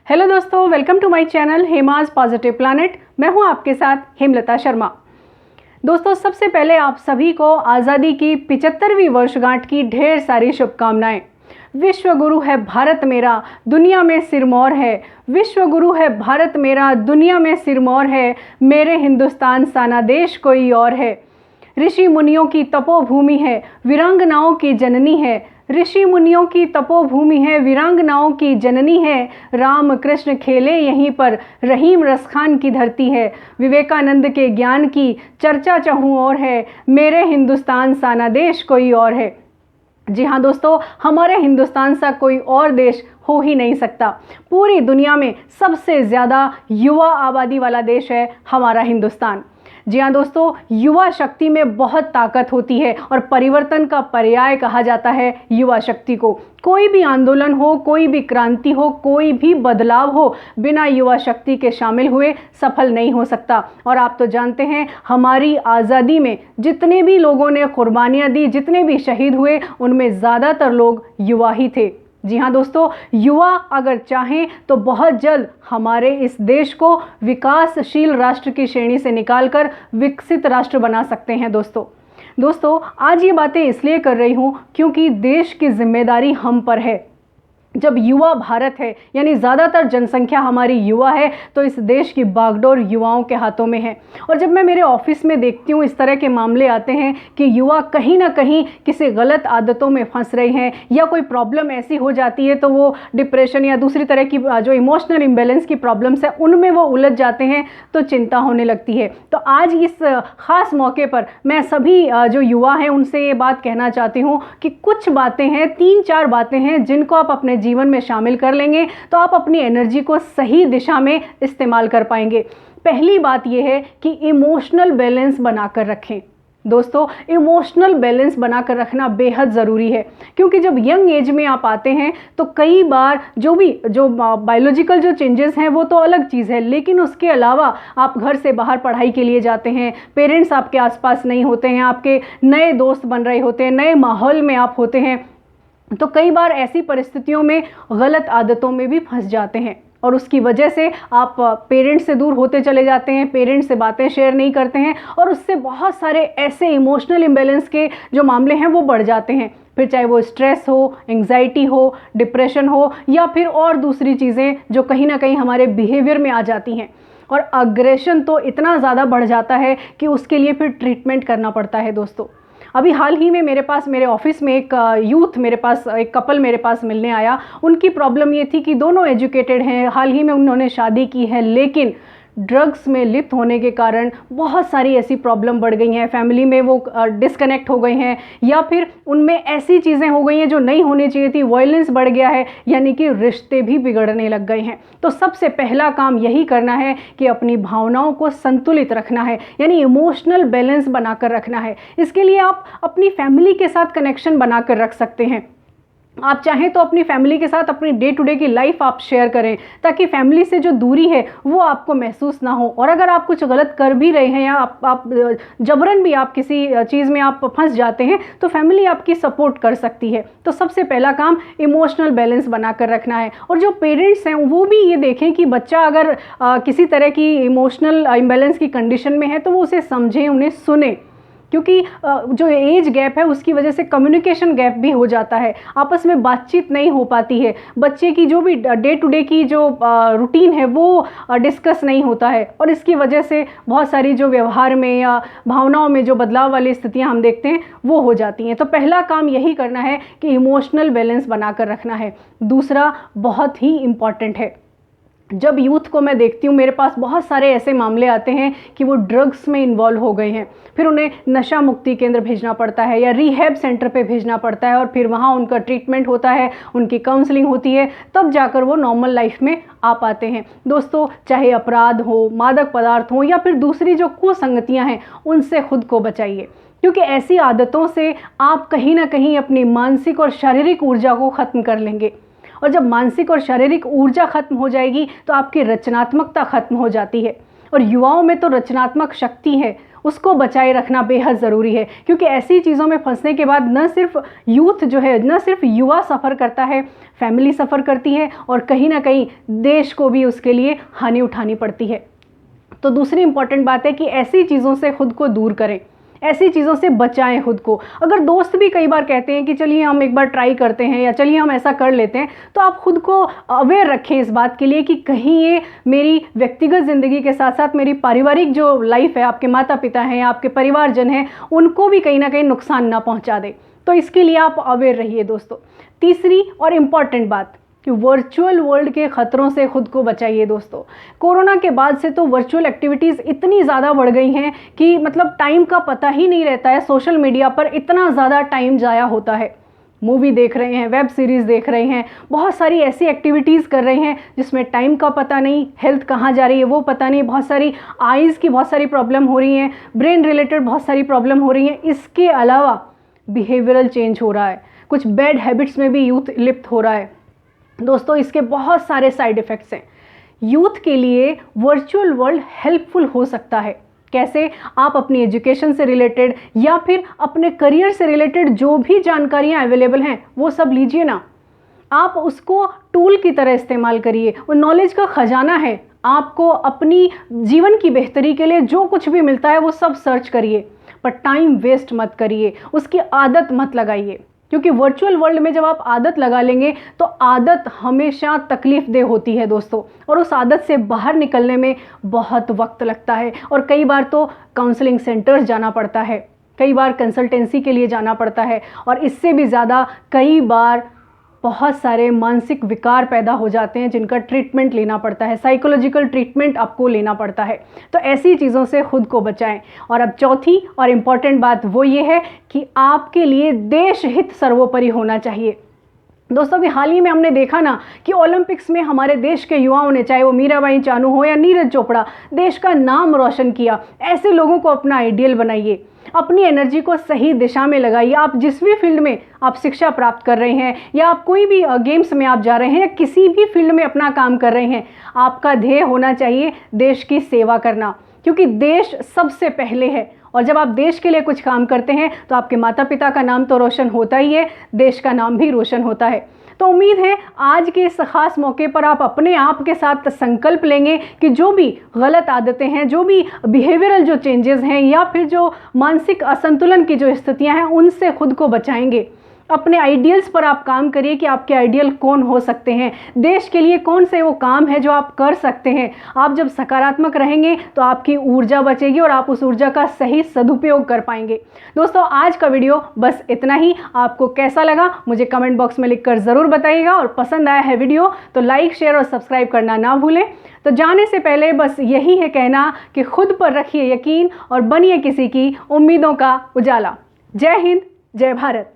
Hello दोस्तों, welcome to my channel Hema's positive planet. मैं हूं आपके साथ हेमलता शर्मा। दोस्तों, सबसे पहले आप सभी को आज़ादी की 75वीं वर्षगांठ की ढेर सारी शुभकामनाएं। विश्व गुरु है भारत मेरा, दुनिया में सिरमौर है। विश्व गुरु है भारत मेरा, दुनिया में सिरमौर है। मेरे हिंदुस्तान साना देश कोई और है। ऋषि मुनियों की तपोभूमि है, वीरांगनाओं की जननी है। ऋषि मुनियों की तपोभूमि है, वीरांगनाओं की जननी है। राम कृष्ण खेले यहीं पर, रहीम रसखान की धरती है। विवेकानंद के ज्ञान की चर्चा चहूँ और है। मेरे हिंदुस्तान साना देश कोई और है। जी हाँ दोस्तों, हमारे हिंदुस्तान सा कोई और देश हो ही नहीं सकता। पूरी दुनिया में सबसे ज़्यादा युवा आबादी वाला देश है हमारा हिंदुस्तान। जी हाँ दोस्तों, युवा शक्ति में बहुत ताकत होती है और परिवर्तन का पर्याय कहा जाता है युवा शक्ति को। कोई भी आंदोलन हो, कोई भी क्रांति हो, कोई भी बदलाव हो, बिना युवा शक्ति के शामिल हुए सफल नहीं हो सकता। और आप तो जानते हैं, हमारी आज़ादी में जितने भी लोगों ने कुर्बानियाँ दी, जितने भी शहीद हुए, उनमें ज़्यादातर लोग युवा ही थे। जी हाँ दोस्तों, युवा अगर चाहें तो बहुत जल्द हमारे इस देश को विकासशील राष्ट्र की श्रेणी से निकालकर विकसित राष्ट्र बना सकते हैं। दोस्तों आज ये बातें इसलिए कर रही हूँ क्योंकि देश की जिम्मेदारी हम पर है। जब युवा भारत है, यानी ज़्यादातर जनसंख्या हमारी युवा है, तो इस देश की बागडोर युवाओं के हाथों में है। और जब मैं मेरे ऑफिस में देखती हूँ इस तरह के मामले आते हैं कि युवा कहीं ना कहीं किसी गलत आदतों में फंस रहे हैं या कोई प्रॉब्लम ऐसी हो जाती है तो वो डिप्रेशन या दूसरी तरह की जो इमोशनल इम्बैलेंस की प्रॉब्लम्स है उनमें वो उलझ जाते हैं, तो चिंता होने लगती है। तो आज इस ख़ास मौके पर मैं सभी जो युवा हैं उनसे ये बात कहना चाहती हूँ कि कुछ बातें हैं, 3-4 बातें हैं जिनको आप अपने जीवन में शामिल कर लेंगे तो आप अपनी एनर्जी को सही दिशा में इस्तेमाल कर पाएंगे। पहली बात यह है कि इमोशनल बैलेंस बनाकर रखें। दोस्तों, इमोशनल बैलेंस बनाकर रखना बेहद ज़रूरी है, क्योंकि जब यंग एज में आप आते हैं तो कई बार जो बायोलॉजिकल जो चेंजेस हैं वो तो अलग चीज़ है, लेकिन उसके अलावा आप घर से बाहर पढ़ाई के लिए जाते हैं, पेरेंट्स आपके आसपास नहीं होते हैं, आपके नए दोस्त बन रहे होते हैं, नए माहौल में आप होते हैं, तो कई बार ऐसी परिस्थितियों में गलत आदतों में भी फंस जाते हैं और उसकी वजह से आप पेरेंट्स से दूर होते चले जाते हैं, पेरेंट्स से बातें शेयर नहीं करते हैं और उससे बहुत सारे ऐसे इमोशनल इम्बैलेंस के जो मामले हैं वो बढ़ जाते हैं। फिर चाहे वो स्ट्रेस हो, एंग्जाइटी हो, डिप्रेशन हो या फिर और दूसरी चीज़ें जो कहीं ना कहीं हमारे बिहेवियर में आ जाती हैं। और अग्रेशन तो इतना ज़्यादा बढ़ जाता है कि उसके लिए फिर ट्रीटमेंट करना पड़ता है। दोस्तों, अभी हाल ही में मेरे ऑफिस में एक एक कपल मेरे पास मिलने आया। उनकी प्रॉब्लम ये थी कि दोनों एजुकेटेड हैं, हाल ही में उन्होंने शादी की है, लेकिन ड्रग्स में लिप्त होने के कारण बहुत सारी ऐसी प्रॉब्लम बढ़ गई हैं। फैमिली में वो डिस्कनेक्ट हो गए हैं या फिर उनमें ऐसी चीज़ें हो गई हैं जो नहीं होनी चाहिए थी, वायलेंस बढ़ गया है, यानी कि रिश्ते भी बिगड़ने लग गए हैं। तो सबसे पहला काम यही करना है कि अपनी भावनाओं को संतुलित रखना है, यानी इमोशनल बैलेंस बनाकर रखना है। इसके लिए आप अपनी फैमिली के साथ कनेक्शन बनाकर रख सकते हैं। आप चाहें तो अपनी फैमिली के साथ अपनी डे टू डे की लाइफ आप शेयर करें, ताकि फैमिली से जो दूरी है वो आपको महसूस ना हो। और अगर आप कुछ गलत कर भी रहे हैं या आप जबरन भी आप किसी चीज़ में आप फंस जाते हैं तो फैमिली आपकी सपोर्ट कर सकती है। तो सबसे पहला काम इमोशनल बैलेंस बनाकर रखना है। और जो पेरेंट्स हैं वो भी ये देखें कि बच्चा अगर किसी तरह की इमोशनल इम्बैलेंस की कंडीशन में है तो वो उसे समझें, उन्हें सुने, क्योंकि जो एज गैप है उसकी वजह से कम्युनिकेशन गैप भी हो जाता है, आपस में बातचीत नहीं हो पाती है, बच्चे की जो भी डे टू डे की जो रूटीन है वो डिस्कस नहीं होता है और इसकी वजह से बहुत सारी जो व्यवहार में या भावनाओं में जो बदलाव वाली स्थितियां हम देखते हैं वो हो जाती हैं। तो पहला काम यही करना है कि इमोशनल बैलेंस बनाकर रखना है। दूसरा बहुत ही इम्पॉर्टेंट है, जब यूथ को मैं देखती हूँ मेरे पास बहुत सारे ऐसे मामले आते हैं कि वो ड्रग्स में इन्वॉल्व हो गए हैं, फिर उन्हें नशा मुक्ति केंद्र भेजना पड़ता है या रिहैब सेंटर पे भेजना पड़ता है और फिर वहाँ उनका ट्रीटमेंट होता है, उनकी काउंसलिंग होती है, तब जाकर वो नॉर्मल लाइफ में आ पाते हैं। दोस्तों, चाहे अपराध हो, मादक पदार्थ हो या फिर दूसरी जो कुसंगतियाँ हैं, उनसे खुद को बचाइए, क्योंकि ऐसी आदतों से आप कहीं ना कहीं अपनी मानसिक और शारीरिक ऊर्जा को ख़त्म कर लेंगे। और जब मानसिक और शारीरिक ऊर्जा खत्म हो जाएगी तो आपकी रचनात्मकता खत्म हो जाती है। और युवाओं में तो रचनात्मक शक्ति है, उसको बचाए रखना बेहद ज़रूरी है, क्योंकि ऐसी चीज़ों में फंसने के बाद न सिर्फ यूथ जो है, न सिर्फ युवा सफ़र करता है, फैमिली सफ़र करती है और कहीं ना कहीं देश को भी उसके लिए हानि उठानी पड़ती है। तो दूसरी इंपॉर्टेंट बात है कि ऐसी चीज़ों से खुद को दूर करें, ऐसी चीज़ों से बचाएं खुद को। अगर दोस्त भी कई बार कहते हैं कि चलिए हम एक बार ट्राई करते हैं या चलिए हम ऐसा कर लेते हैं, तो आप खुद को अवेयर रखें इस बात के लिए कि कहीं ये मेरी व्यक्तिगत ज़िंदगी के साथ साथ मेरी पारिवारिक जो लाइफ है, आपके माता पिता हैं, आपके परिवारजन हैं, उनको भी कहीं ना कहीं नुकसान ना पहुँचा दे। तो इसके लिए आप अवेयर रहिए दोस्तों। तीसरी और इम्पॉर्टेंट बात कि वर्चुअल वर्ल्ड के ख़तरों से खुद को बचाइए दोस्तों। कोरोना के बाद से तो वर्चुअल एक्टिविटीज़ इतनी ज़्यादा बढ़ गई हैं कि मतलब टाइम का पता ही नहीं रहता है। सोशल मीडिया पर इतना ज़्यादा टाइम ज़ाया होता है, मूवी देख रहे हैं, वेब सीरीज़ देख रहे हैं, बहुत सारी ऐसी एक्टिविटीज़ कर रहे हैं जिसमें टाइम का पता नहीं, हेल्थ कहाँ जा रही है वो पता नहीं, बहुत सारी आइज़ की बहुत सारी प्रॉब्लम हो रही हैं, ब्रेन रिलेटेड बहुत सारी प्रॉब्लम हो रही हैं। इसके अलावा बिहेवियरल चेंज हो रहा है, कुछ बैड हैबिट्स में भी यूथ लिप्त हो रहा है दोस्तों। इसके बहुत सारे साइड इफ़ेक्ट्स हैं। यूथ के लिए वर्चुअल वर्ल्ड हेल्पफुल हो सकता है। कैसे? आप अपनी एजुकेशन से रिलेटेड या फिर अपने करियर से रिलेटेड जो भी जानकारियां अवेलेबल हैं वो सब लीजिए ना, आप उसको टूल की तरह इस्तेमाल करिए। वो नॉलेज का खजाना है, आपको अपनी जीवन की बेहतरी के लिए जो कुछ भी मिलता है वो सब सर्च करिए, पर टाइम वेस्ट मत करिए, उसकी आदत मत लगाइए। क्योंकि वर्चुअल वर्ल्ड में जब आप आदत लगा लेंगे तो आदत हमेशा तकलीफ दे होती है दोस्तों, और उस आदत से बाहर निकलने में बहुत वक्त लगता है और कई बार तो काउंसलिंग सेंटर्स जाना पड़ता है, कई बार कंसल्टेंसी के लिए जाना पड़ता है, और इससे भी ज़्यादा कई बार बहुत सारे मानसिक विकार पैदा हो जाते हैं जिनका ट्रीटमेंट लेना पड़ता है, साइकोलॉजिकल ट्रीटमेंट आपको लेना पड़ता है। तो ऐसी चीज़ों से खुद को बचाएं। और अब चौथी और इम्पॉर्टेंट बात वो ये है कि आपके लिए देश हित सर्वोपरि होना चाहिए दोस्तों। कि हाल ही में हमने देखा ना कि ओलंपिक्स में हमारे देश के युवाओं ने, चाहे वो मीराबाई चानू हो या नीरज चोपड़ा, देश का नाम रोशन किया। ऐसे लोगों को अपना आइडियल बनाइए, अपनी एनर्जी को सही दिशा में लगाइए। आप जिस भी फील्ड में आप शिक्षा प्राप्त कर रहे हैं या आप कोई भी गेम्स में आप जा रहे हैं या किसी भी फील्ड में अपना काम कर रहे हैं, आपका ध्येय होना चाहिए देश की सेवा करना, क्योंकि देश सबसे पहले है। और जब आप देश के लिए कुछ काम करते हैं तो आपके माता पिता का नाम तो रोशन होता ही है, देश का नाम भी रोशन होता है। तो उम्मीद है आज के इस खास मौके पर आप अपने आप के साथ संकल्प लेंगे कि जो भी गलत आदतें हैं, जो भी बिहेवियरल जो चेंजेस हैं या फिर जो मानसिक असंतुलन की जो स्थितियां हैं, उनसे खुद को बचाएंगे। अपने आइडियल्स पर आप काम करिए कि आपके आइडियल कौन हो सकते हैं, देश के लिए कौन से वो काम है जो आप कर सकते हैं। आप जब सकारात्मक रहेंगे तो आपकी ऊर्जा बचेगी और आप उस ऊर्जा का सही सदुपयोग कर पाएंगे। दोस्तों आज का वीडियो बस इतना ही। आपको कैसा लगा मुझे कमेंट बॉक्स में लिखकर ज़रूर बताइएगा, और पसंद आया है वीडियो तो लाइक, शेयर और सब्सक्राइब करना ना भूलें। तो जाने से पहले बस यही है कहना कि खुद पर रखिए यकीन और बनिए किसी की उम्मीदों का उजाला। जय हिंद, जय भारत।